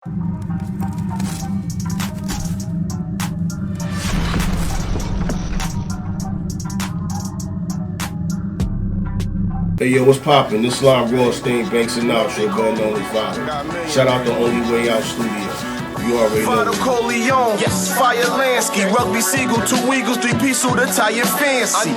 Hey yo, what's poppin'? This Slime Rothstein, Banks and Outro, better known as Vado. Shout out to Only Way Out Studio. You already know. Vado Corleone, yes. Fire Lansky, Rugby Seagull, 2 Eagles, 3-piece suit, attire fancy.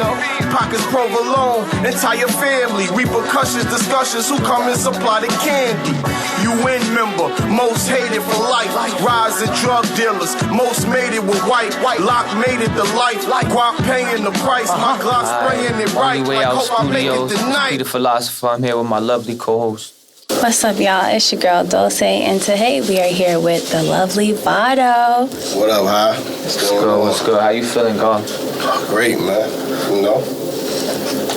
Pockets provolone, entire family. Repercussions, discussions, who come and supply the candy. UN member, most hated for life. Rise and drug dealers, most made it with white. Lock made it the life. Guap paying the price, my Glock spraying it right. Only Way Out Studios, the Philosopher. I'm here with my lovely co-host. What's up, y'all? It's your girl Dulci, and today we are here with the lovely Vado. What up, hi? What's good? How you feeling, God? Great, man. You know?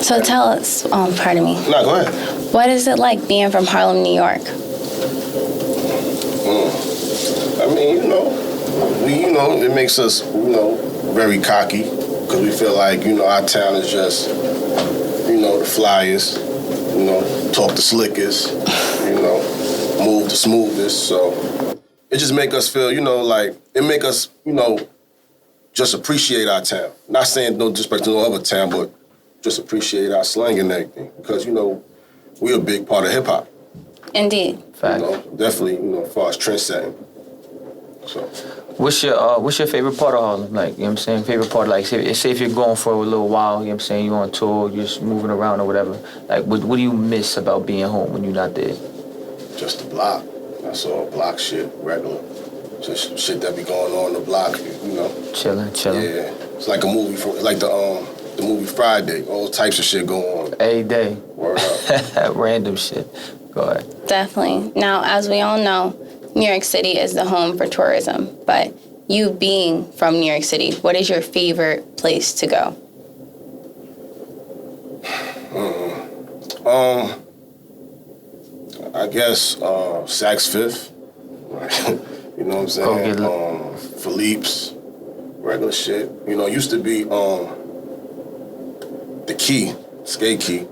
So tell us, pardon me. No, go ahead. What is it like being from Harlem, New York? I mean, it makes us, very cocky because we feel like, our town is just, the flyest, talk the slickest, move the smoothest. So it just make us feel, it make us, just appreciate our town. Not saying no disrespect to no other town, but just appreciate our slang and everything because, we're a big part of hip hop. Indeed. Fact. Definitely, as far as trend setting. So. What's your favorite part of Harlem? Like, you know what I'm saying? Favorite part, like, say if you're going for a little while, you know what I'm saying? You're on tour, you're just moving around or whatever. Like, what do you miss about being home when you're not there? Just the block. That's all block shit, regular. Just shit that be going on the block, Chilling. Yeah. It's like a movie, like the movie Friday. All types of shit going on. Every day. Word up. Random shit. Go ahead. Definitely. Now, as we all know, New York City is the home for tourism, but you being from New York City, what is your favorite place to go? I guess Saks Fifth. You know what I'm saying? Philippe's, regular shit. Used to be the Key, Skate Key.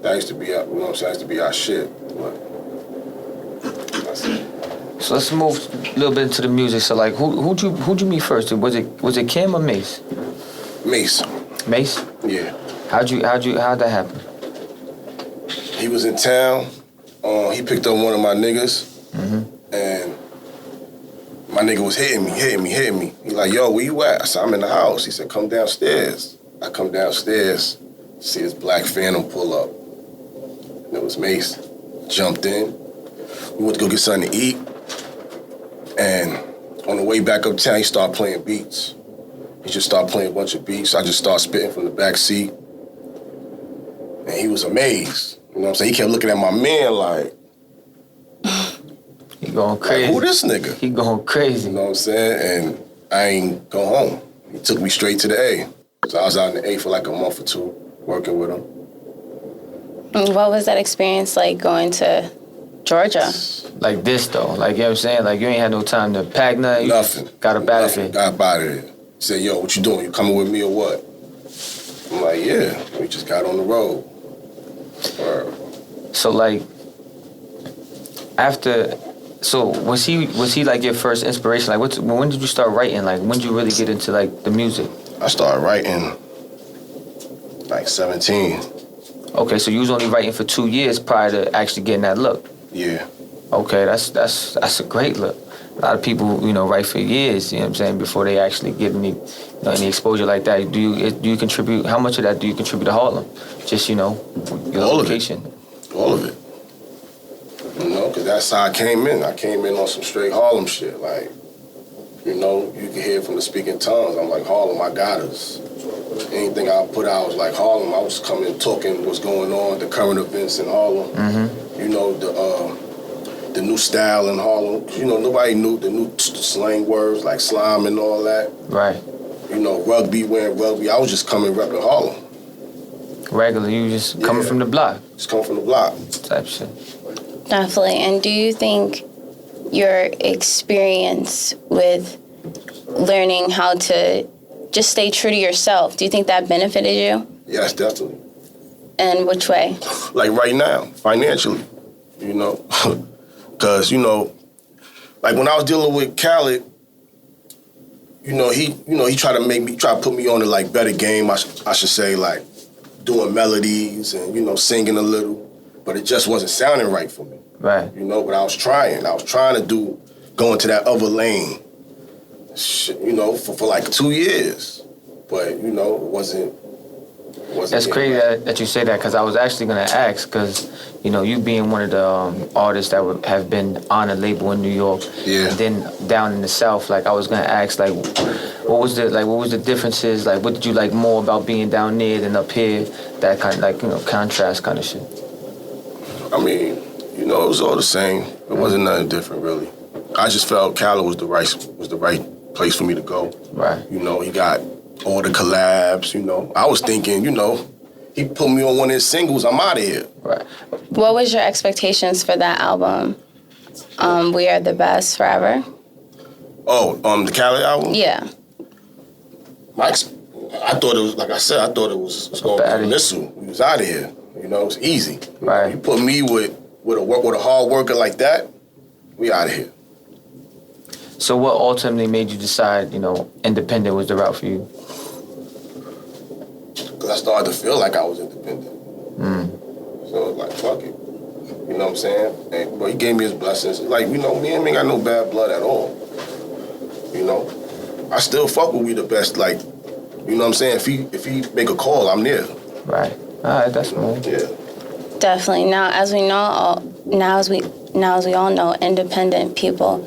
That used to be that used to be our shit. But that's it. So let's move a little bit into the music. So like, who'd you meet first? Was it Kim or Mace? Mace. Mace? Yeah. How'd that happen? He was in town. He picked up one of my niggas, and my nigga was hitting me. He like, yo, where you at? I said, I'm in the house. He said, come downstairs. I come downstairs, see his black Phantom pull up. And it was Mace. Jumped in. We went to go get something to eat. And on the way back uptown, he started playing beats. He just started playing a bunch of beats. I just started spitting from the back seat. And he was amazed. You know what I'm saying? He kept looking at my man like, He going crazy. like, who this nigga? He going crazy. You know what I'm saying? And I ain't go home. He took me straight to the A. So I was out in the A for like a month or two, working with him. And what was that experience like going to Georgia? Like this though, like, you know what I'm saying? Like, you ain't had no time to pack nothing. Nothing. Got up out of it. Got up out of it. He said, yo, what you doing? You coming with me or what? I'm like, yeah. We just got on the road. So like, was he like your first inspiration? Like, when did you start writing? Like, when did you really get into like the music? I started writing like 17. Okay, so you was only writing for 2 years prior to actually getting that look. Yeah. Okay, that's a great look. A lot of people, write for years, you know what I'm saying, before they actually get any exposure like that. Do you contribute, how much of that do you contribute to Harlem? Just, your All location. Of it. All of it. Because that's how I came in. I came in on some straight Harlem shit. Like, you can hear from the speaking tongues. I'm like, Harlem, I got us. Anything I put out was like Harlem. I was coming, talking what's going on, the current events in Harlem. The new style in Harlem. Nobody knew the new slang words like slime and all that. Right. Rugby, wearing rugby. I was just coming repping Harlem. Regular, you just coming from the block. Just coming from the block. Type shit. Definitely. And do you think your experience with learning how to just stay true to yourself, do you think that benefited you? Yes, definitely. And which way? Like right now, financially, Because, like when I was dealing with Khaled, he tried to put me on to like better game. I should say, like doing melodies and singing a little, but it just wasn't sounding right for me. Right. But I was trying to go into that other lane. For like 2 years, but it wasn't. That's crazy that you say that, because I was actually gonna ask, because you being one of the artists that have been on a label in New York, yeah, and then down in the South, like I was gonna ask, like, what was the differences? Like, what did you like more about being down there than up here? That kind of like contrast kind of shit. I mean, it was all the same. It wasn't nothing different really. I just felt Cali was the right place for me to go. Right. He got all the collabs. I was thinking, he put me on one of his singles. I'm out of here. Right. What was your expectations for that album? We Are the Best Forever. Oh, the Cali album. Yeah. I thought it was, like I said, I thought it was going to be a missile. We was out of here. It was easy. Right. You put me with a hard worker like that, we out of here. So what ultimately made you decide, independent was the route for you? Because I started to feel like I was independent. So it was like, fuck it. You know what I'm saying? But he gave me his blessings. Like, me and him ain't got no bad blood at all. I still fuck with We the Best. Like, you know what I'm saying? If he make a call, I'm there. Right. All right, that's cool. Yeah. Definitely. Now, as we all know, independent people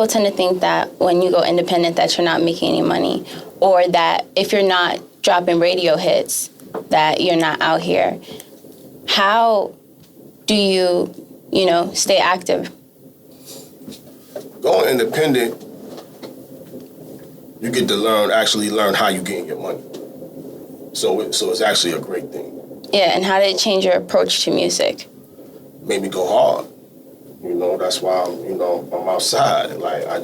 tend to think that when you go independent that you're not making any money, or that if you're not dropping radio hits that you're not out here. How do you, stay active? Going independent, you get to actually learn how you getting your money. So it's actually a great thing. Yeah, and how did it change your approach to music? Made me go hard. That's why I'm outside. Like I'm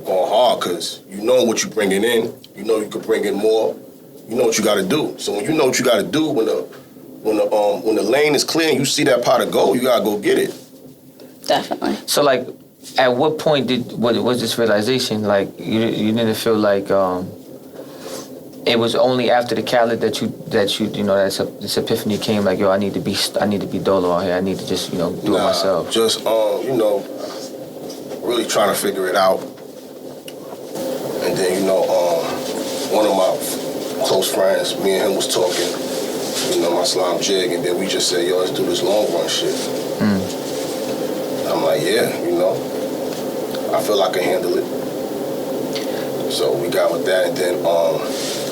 going hard because what you're bringing in. You can bring in more. You know what you got to do. So when you know what you got to do, when the lane is clear and you see that pot of gold, you gotta go get it. Definitely. So like, at what point was this realization? Like you didn't feel like it was only after the Khaled that this epiphany came, like, yo, I need to be dolo out here. I need to just do it myself. Just really trying to figure it out. And then one of my close friends, me and him was talking, my slime jig, and then we just said, yo, let's do this long run shit. I'm like, yeah, I feel I can handle it. So we got with that, and then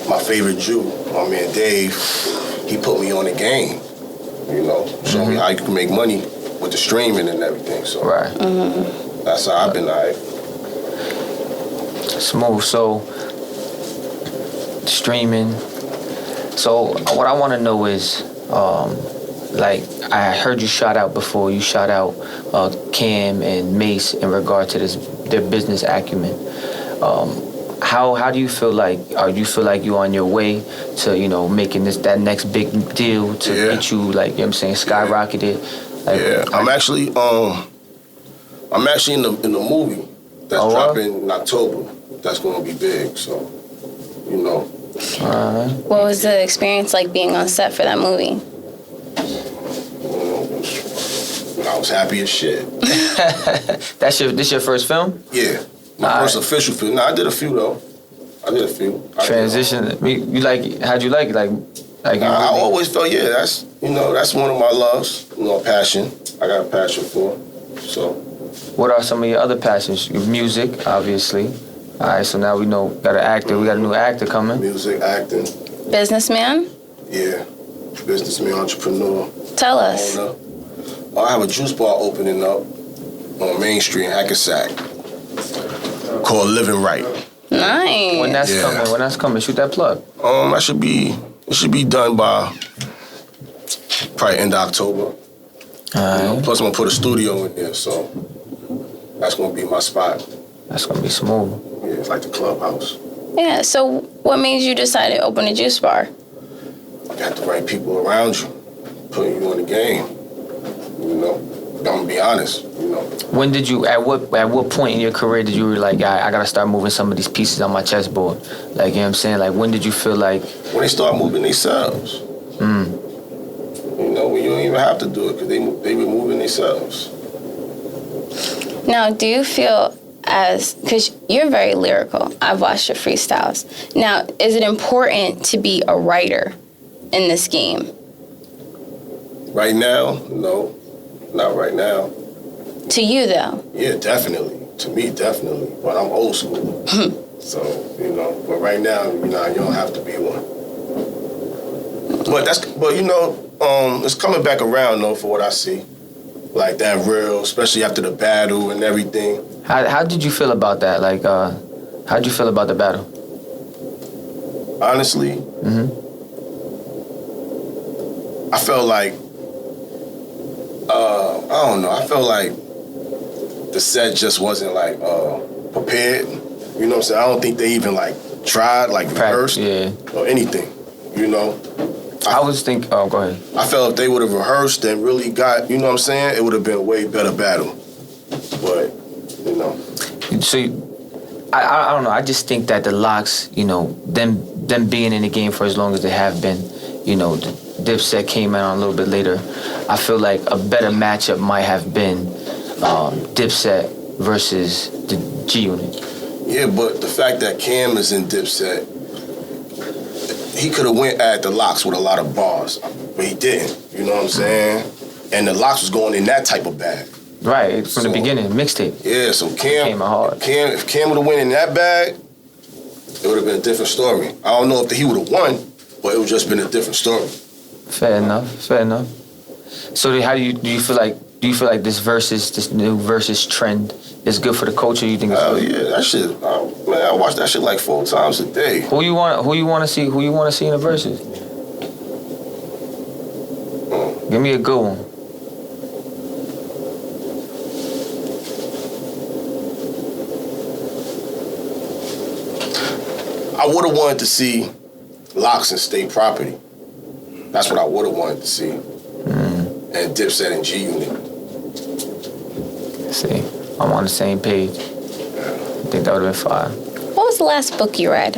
my favorite Jew, my man Dave, he put me on the game, showed me how you can make money with the streaming and everything. So right. That's how I've been all right. Smooth. So streaming. So what I want to know is, like, I heard you shout out before. You shout out Cam and Mace in regard to their business acumen. How do you feel like? You feel like you're on your way to making that next big deal to get you, like, skyrocketed? Like, yeah, I'm actually in the movie that's dropping in October. That's gonna be big. So What was the experience like being on set for that movie? I was happy as shit. This your first film? Yeah. My first official film. No, I did a few though. Transition. How'd you like it? Like I always felt that's one of my loves. Passion. I got a passion for. So. What are some of your other passions? Your music, obviously. All right, so now we know got an actor. We got a new actor coming. Music, acting. Businessman? Yeah, businessman, entrepreneur. Tell us. Owner. I have a juice bar opening up on Main Street in Hackensack called Living Right. Nice. When that's coming, shoot that plug. It should be done by probably end of October. Plus I'm gonna put a studio in there, so that's gonna be my spot. That's gonna be smooth. Yeah, it's like the clubhouse. Yeah, so what made you decide to open a juice bar? You got the right people around you, putting you in the game, I'm gonna be honest, you know. When did you, at what point in your career did you were like, I gotta start moving some of these pieces on my chessboard? Like, you know what I'm saying? Like, when did you feel like... When they start moving themselves. You know, when you don't even have to do it, because they be moving themselves. Now, do you feel because you're very lyrical, I've watched your freestyles. Now, is it important to be a writer in this game? Right now, no. Not right now. To you, though? Yeah, definitely. To me, definitely. But I'm old school. So, you know, but right now, you know, you don't have to be one. But you know, it's coming back around though for what I see. Like that real, especially after the battle and everything. How did you feel about that? Like, how'd you feel about the battle? Honestly, I felt like, I don't know, I felt like the set just wasn't like prepared. You know what I'm saying? I don't think they even like tried, like rehearsed or anything, you know? I was thinking, oh, go ahead. I felt if they would have rehearsed and really got, you know what I'm saying, it would have been a way better battle. But, you know. So, I don't know. I just think that the Locks, you know, them being in the game for as long as they have been, you know, Dipset came out a little bit later. I feel like a better matchup might have been Dipset versus the G Unit. Yeah, but the fact that Cam is in Dipset, he could have went at the Locks with a lot of bars, but he didn't. You know what I'm saying? And the Locks was going in that type of bag. Right, from the beginning, mixtape. Yeah, so Cam, if Cam would have went in that bag, it would have been a different story. I don't know if he would have won, but it would just been a different story. Fair enough. So how do you feel like this new versus trend is good for the culture? You think? Oh yeah, that shit. Man, I watch that shit like 4 times a day. Who you want to see in the verses? Give me a good one. I would have wanted to see Locks and State Property. That's what I would have wanted to see. And Dipset and G Unit. See, I'm on the same page. I think that would have been fire. What was the last book you read?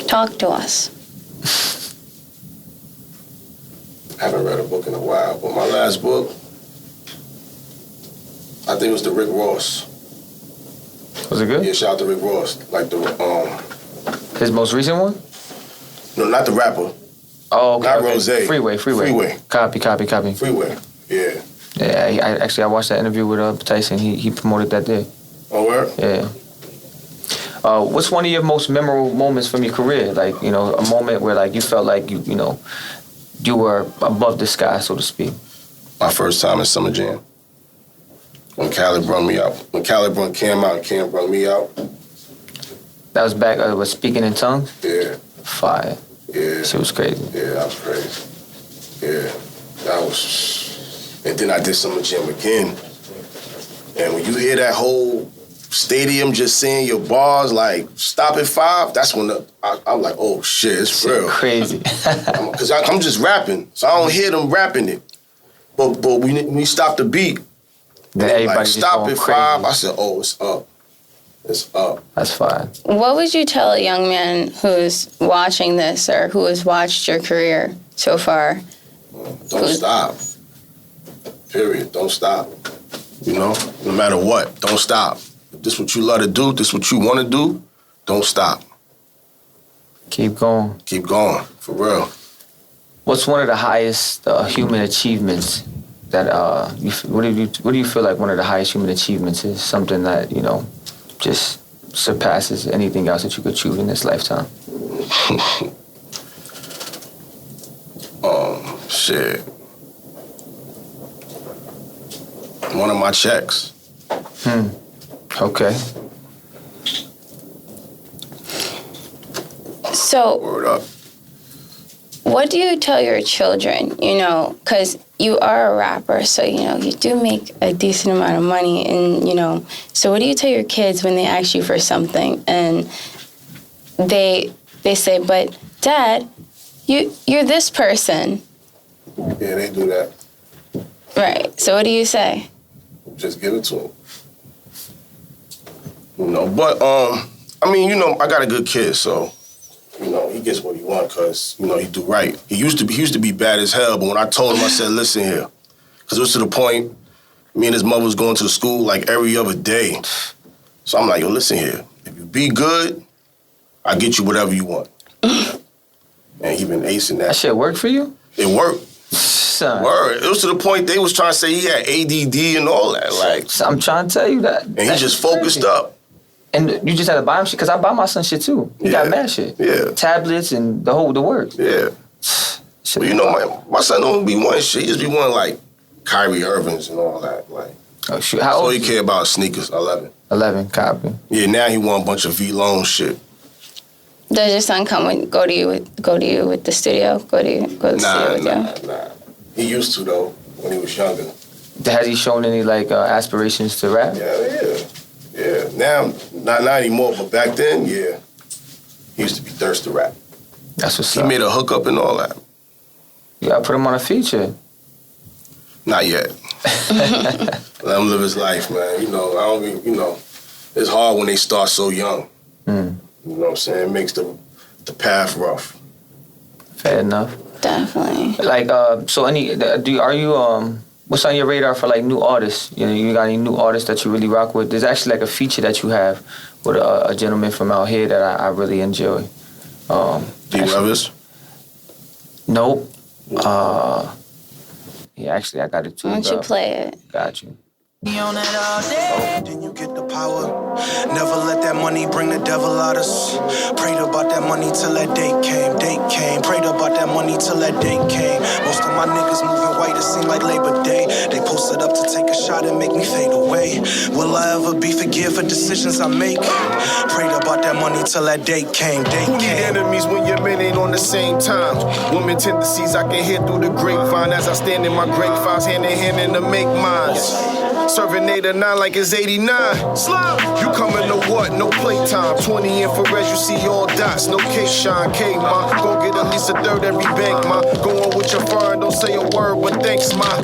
Talk to us. I haven't read a book in a while, but my last book, I think it was the Rick Ross. Was it good? Yeah, shout out to Rick Ross. Like His most recent one? No, not the rapper. Oh, okay. Not Rose. Freeway. Copy. Freeway. Yeah. Yeah, I watched that interview with Tyson. He promoted that there. Oh, where? Yeah. What's one of your most memorable moments from your career? Like, you know, a moment where like you felt like you were above the sky, so to speak. My first time in Summer Jam. When Cali brought me out. When Cali brought Cam out, Cam brought me out. That was back, was Speaking in Tongues? Yeah. Fire. Yeah. Shit was crazy. Yeah, that was crazy. Yeah. That was... And then I did Summer Jam again. And when you hear that whole stadium just saying your bars, like, stop at 5, that's when I'm like, oh, shit, it's real. Crazy. Because I'm just rapping, so I don't hear them rapping it. But when we stop the beat, then everybody like, stop at 5, I said, oh, it's up. It's up. That's fine. What would you tell a young man who's watching this or who has watched your career so far? Don't stop. Period. Don't stop. You know, no matter what, don't stop. If this is what you love to do, this is what you want to do, don't stop. Keep going. Keep going, for real. What's one of the highest human achievements that what do you feel like one of the highest human achievements is? Something that, you know, just surpasses anything else that you could achieve in this lifetime? Shit. One of my checks. Okay. So, Word up. what do you tell your children, you know, because you are a rapper, so, you know, you do make a decent amount of money, and, you know, so what do you tell your kids when they ask you for something, and they say, but, Dad, you're this person. Yeah, they do that. Right. So what do you say? Just give it to him. You know, but I mean, you know, I got a good kid, so you know, he gets what he wants because you know he do right. He used to be bad as hell, but when I told him, I said, listen here, because it was to the point, me and his mother was going to the school like every other day. So I'm like, yo, listen here, if you be good, I get you whatever you want. And he been acing that. That shit work for you? It worked. Son. Word. It was to the point they was trying to say he had ADD and all that. Like, So I'm trying to tell you that. and he just focused up. And you just had to buy him shit, because I buy my son shit too. He got mad shit. Yeah. Tablets and the works. Yeah. Shit. But you know, my son don't be wanting shit. He just be wanting like Kyrie Irvings and all that. Like, Oh, shoot. How all old? he care about sneakers. 11. 11, copy. Yeah, now he want a bunch of V-Lone shit. Does your son go to you with the studio? Go to the studio with you? Nah. He used to though when he was younger. Has he shown any like aspirations to rap? Yeah. Now, not anymore, but back then, yeah. He used to be thirsty to rap. That's what's He up. made a hookup and all that. You gotta put him on a feature. Not yet. Let him live his life, man. You know, I don't be, you know, it's hard when they start so young. Mm. You know what I'm saying? It makes the path rough. Fair enough. Definitely. Like, so are you what's on your radar for like new artists? You know, you got any new artists that you really rock with? There's actually like a feature that you have with a gentleman from out here that I really enjoy. D. Rivers? Nope. Yeah, actually, I got it too. Why don't you play it? Got you. Then you get the power. Never let that money bring the devil out us. Prayed about that money till that date came. Prayed about that money till that date came. Most of my niggas moving white, it seem like Labor Day. They posted up to take a shot and make me fade away. Will I ever be forgiven for decisions I make? Prayed about that money till that date came. Who need enemies when your men ain't on the same time? Women tendencies I can hear through the grapevine as I stand in my great files hand in hand in the make mines. Serving 8 or 9 like it's 89. Slum. You coming to what? No playtime. 20 infrared, you see all dots. No K-Shine, K-Ma. Go get at least a third every bank, ma. Go on with your fire, don't say a word, but thanks, ma.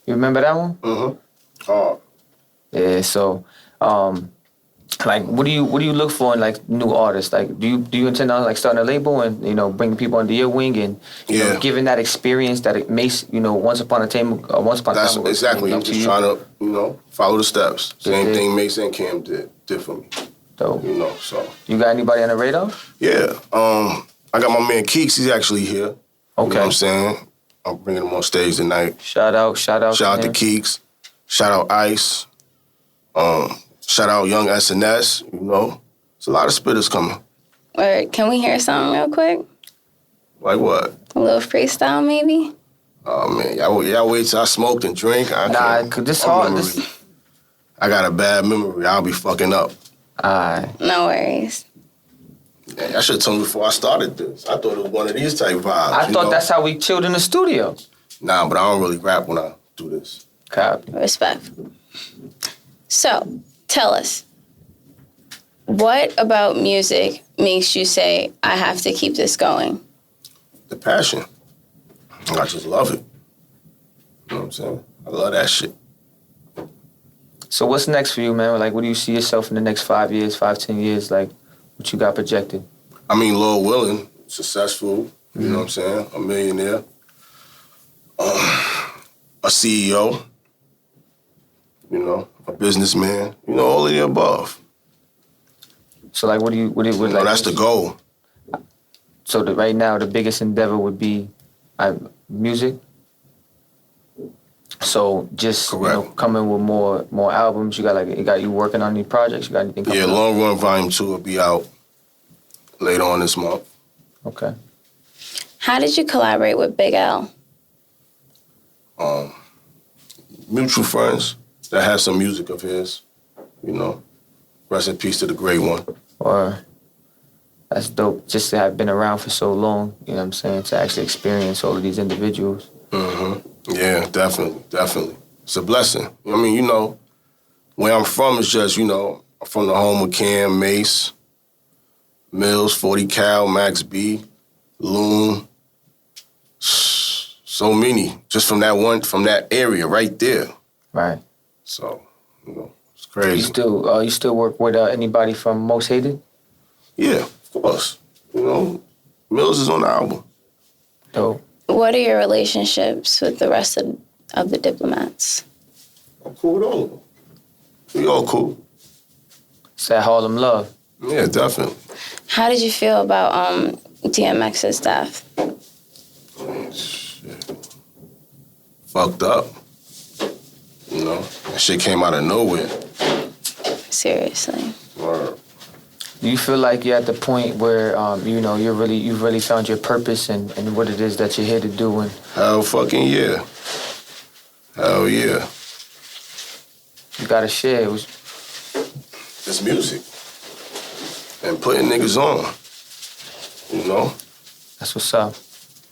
You remember that one? Mm-hmm. Oh. Yeah. So, like, what do you look for in like new artists? Like, do you intend on like starting a label and bringing people under your wing and you know, giving that experience that it makes once upon a time. That's exactly. I'm just trying to follow the steps. Same thing Mason and Cam did for me. Dope. So. You got anybody on the radar? Yeah. I got my man Keeks. He's actually here. Okay. You know what I'm saying? I'm bringing him on stage tonight. Shout out. Shout out to Keeks. Shout out Ice. Shout out Young SNS. It's a lot of spitters coming. Or can we hear something real quick? Like what? A little freestyle, maybe? Oh man, y'all wait till I smoke and drink. This hard. I got a bad memory. I'll be fucking up. Alright. No worries. Yeah, I should have told me before I started this. I thought it was one of these type vibes. I thought that's how we chilled in the studio. Nah, but I don't really rap when I do this. Copy. Respect. So, tell us, what about music makes you say, I have to keep this going? The passion. I just love it. You know what I'm saying? I love that shit. So what's next for you, man? Like, what do you see yourself in the next 5 years, 10 years? Like, what you got projected? I mean, Lord willing, successful, you know what I'm saying? A millionaire. A CEO. A businessman. All of the above. So, like, what like? That's the goal. So, right now, the biggest endeavor would be music. So, just coming with more albums. You got you working on any projects? You got anything coming? Yeah, Long Run Volume 2 will be out later on this month. Okay. How did you collaborate with Big L? Mutual friends that have some music of his. Rest in peace to the great one. Or that's dope. Just to have been around for so long. You know what I'm saying? To actually experience all of these individuals. Mm-hmm. Yeah, definitely. It's a blessing. I mean, where I'm from is just, I'm from the home of Cam, Mace, Mills, 40 Cal, Max B, Loon. It's So many, just from that area right there. Right. So, it's crazy. You still work with anybody from Most Hated? Yeah, of course. Mills is on the album. Dope. What are your relationships with the rest of the diplomats? I'm cool with all of them. We all cool. It's that Harlem love. Yeah, definitely. How did you feel about DMX's death? Shit. Fucked up. That shit came out of nowhere. Seriously. Word. Do you feel like you're at the point where you've really found your purpose and what it is that you're here to do? And Hell fucking yeah. Hell yeah. you gotta share. It's music. And putting niggas on. That's what's up.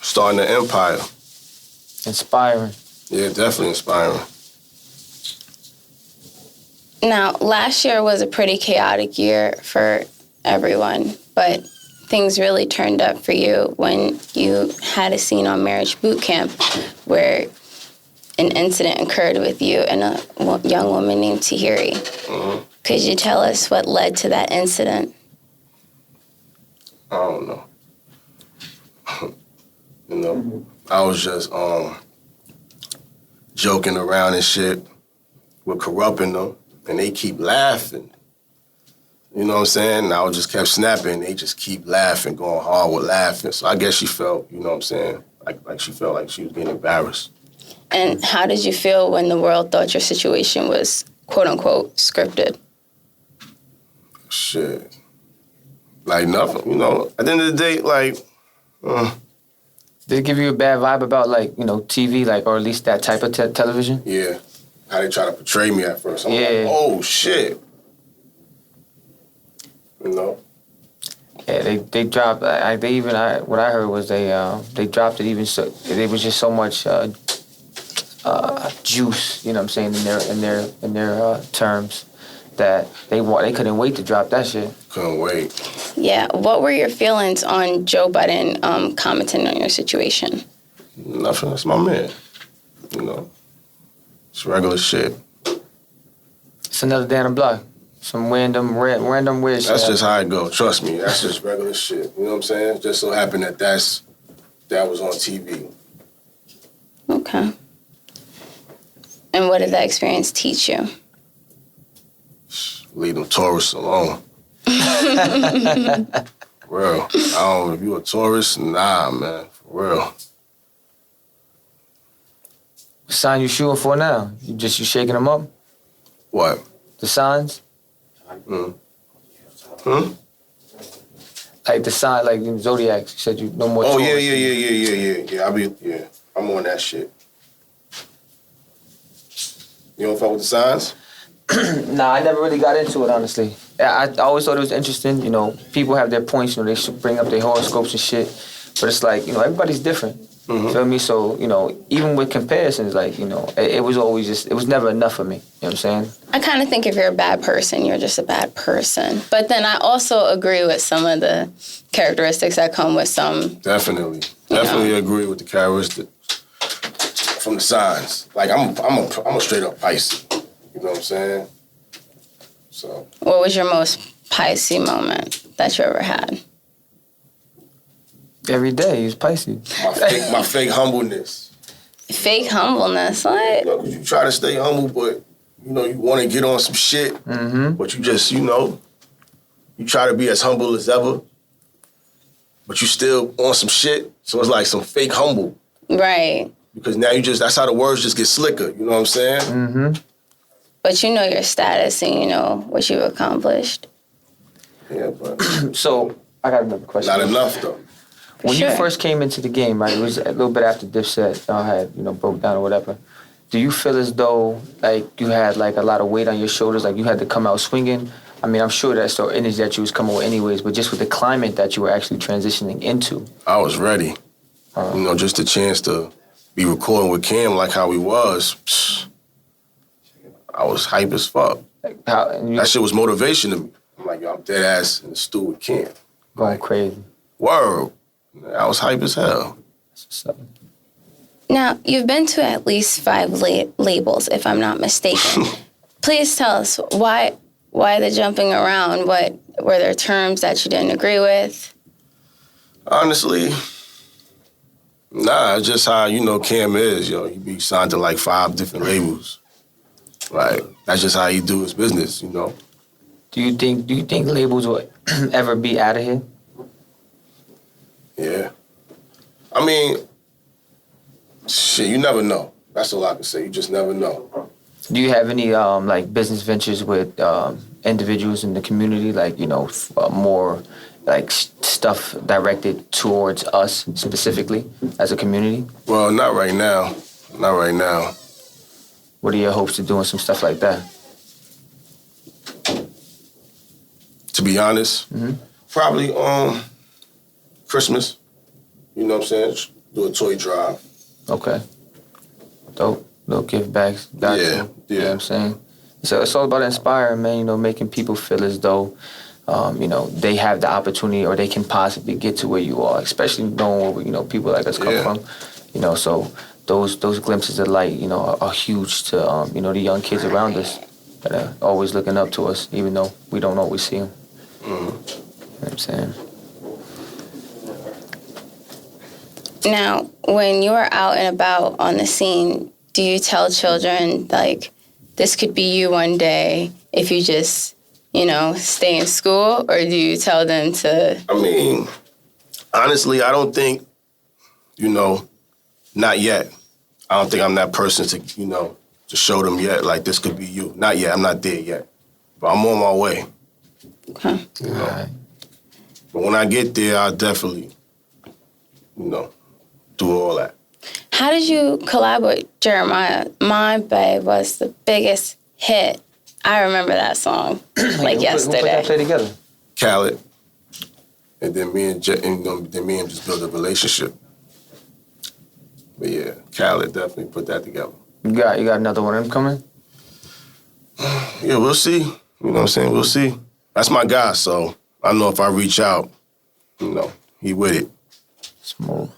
Starting an empire. Inspiring. Yeah, definitely inspiring. Now, last year was a pretty chaotic year for everyone, but things really turned up for you when you had a scene on Marriage Boot Camp where an incident occurred with you and a young woman named Tahiri. Mm-hmm. Could you tell us what led to that incident? I don't know. I was just joking around and shit with corrupting them, and they keep laughing. You know what I'm saying? And I just kept snapping. They just keep laughing, going hard with laughing. So I guess she felt, you know what I'm saying, like she felt like she was getting embarrassed. And how did you feel when the world thought your situation was, quote unquote, scripted? Shit. Like nothing, At the end of the day, Did it give you a bad vibe about TV, or at least that type of television? yeah. How they try to portray me at first. I'm Yeah. like, oh, shit. Yeah, they dropped. What I heard was they dropped it even so. There was just so much juice. You know what I'm saying in their terms that they couldn't wait to drop that shit. Couldn't wait. Yeah. What were your feelings on Joe Budden commenting on your situation? Nothing. That's my man. It's regular shit. It's another day on the block. Some random weird shit. That's just how it go. Trust me. That's just regular shit. You know what I'm saying? Just so happened that that was on TV. Okay. And what did that experience teach you? Leave them Taurus alone. Real. If you a Taurus, nah, man. For real. What sign you shooting for now? You shaking them up? What? The signs? Like the sign, like in Zodiac, you said you no more. Oh, Taurus. yeah. I'm on that shit. You don't fuck with the signs? Nah, I never really got into it, honestly. I always thought it was interesting. People have their points. They should bring up their horoscopes and shit. But it's like, everybody's different. Mm-hmm. Feel me? So, even with comparisons, it was always it was never enough for me. You know what I'm saying? I kind of think if you're a bad person, you're just a bad person. But then I also agree with some of the characteristics that come with some. Definitely agree with the characteristics from the signs. Like I'm a straight up Pisces. You know what I'm saying? So. What was your most Pisces moment that you ever had? Every day, he's Pisces. My fake humbleness. Fake humbleness? What? Cause you try to stay humble, but you want to get on some shit. Mm-hmm. But you just, you try to be as humble as ever, but you still on some shit. So it's like some fake humble. Right. Because now that's how the words just get slicker. You know what I'm saying? Mm-hmm. But you know your status and you know what you've accomplished. Yeah, but. So I got another question. Not enough though. When you first came into the game, right, it was a little bit after Dipset had, broke down or whatever. Do you feel as though, you had, a lot of weight on your shoulders, you had to come out swinging? I mean, I'm sure that's the energy that you was coming with anyways, but just with the climate that you were actually transitioning into. I was ready. Just the chance to be recording with Cam like how we was. I was hype as fuck. That shit was motivation to me. I'm like, yo, I'm dead ass in the stew with Cam. Going crazy. Word. I was hype as hell. That's what's up. Now, you've been to at least 5 labels, if I'm not mistaken. Please tell us why the jumping around? What were there terms that you didn't agree with? Honestly, nah, it's just how, Cam is, yo. He be signed to like 5 different labels. Like, that's just how he do his business, Do you think labels will ever be out of here? Yeah. I mean, shit, you never know. That's all I can say. You just never know. Do you have any like business ventures with individuals in the community, like more like stuff directed towards us specifically as a community? Well, not right now. Not right now. What are your hopes of doing some stuff like that? To be honest, probably Christmas. You know what I'm saying? Do a toy drive. Okay. Dope. Little give backs. Got you. Yeah. You know what I'm saying? So it's all about inspiring, man, making people feel as though, they have the opportunity or they can possibly get to where you are, especially knowing where, people like us come from. So those glimpses of light, are huge to, the young kids around us that are always looking up to us, even though we don't always see them. You know what I'm saying? Now, when you're out and about on the scene, do you tell children, like, this could be you one day if you just, stay in school? Or do you tell them to... I mean, honestly, I don't think, not yet. I don't think I'm that person to, to show them yet, like, this could be you. Not yet. I'm not there yet. But I'm on my way. Okay. All right. But when I get there, I'll definitely, do all that. How did you collab with Jeremiah? My Babe was the biggest hit. I remember that song like yesterday. Who put that play together? Khaled. And then me and just built a relationship. But yeah, Khaled definitely put that together. You got another one of them coming? Yeah, we'll see. You know what I'm saying? We'll see. That's my guy, so I know if I reach out, he with it. Smooth.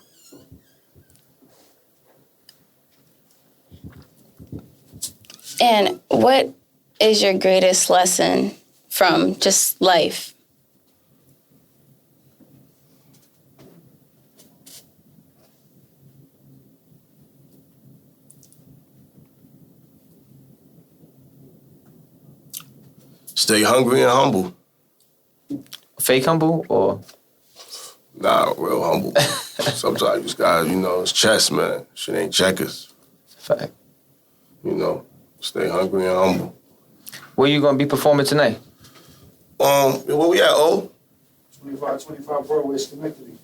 And what is your greatest lesson from just life? Stay hungry and humble. Fake humble or? Nah, real humble. Sometimes you just gotta, it's chess, man. Shit ain't checkers. Fact. Stay hungry and humble. Where you gonna be performing tonight? Where we at, O? 2525 Broadway, Schenectady.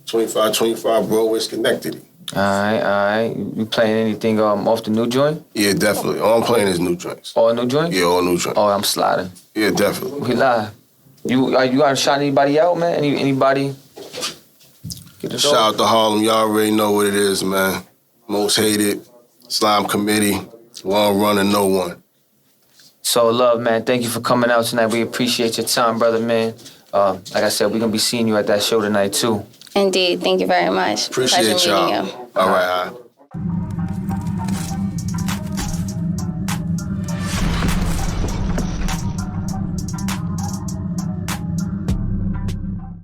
2525 Broadway, Schenectady. All right. You playing anything off the new joint? Yeah, definitely. All I'm playing is new joints. All new joint? Yeah, all new joints. Oh, I'm sliding. Yeah, definitely. We live. You gotta shout anybody out, man? Anybody? Shout out to Harlem. Y'all already know what it is, man. Most hated, Slime Committee, long run and no one. So love, man. Thank you for coming out tonight. We appreciate your time, brother, man. Like I said, we're gonna be seeing you at that show tonight too. Indeed. Thank you very much. Appreciate Pleasure y'all. meeting you. All right.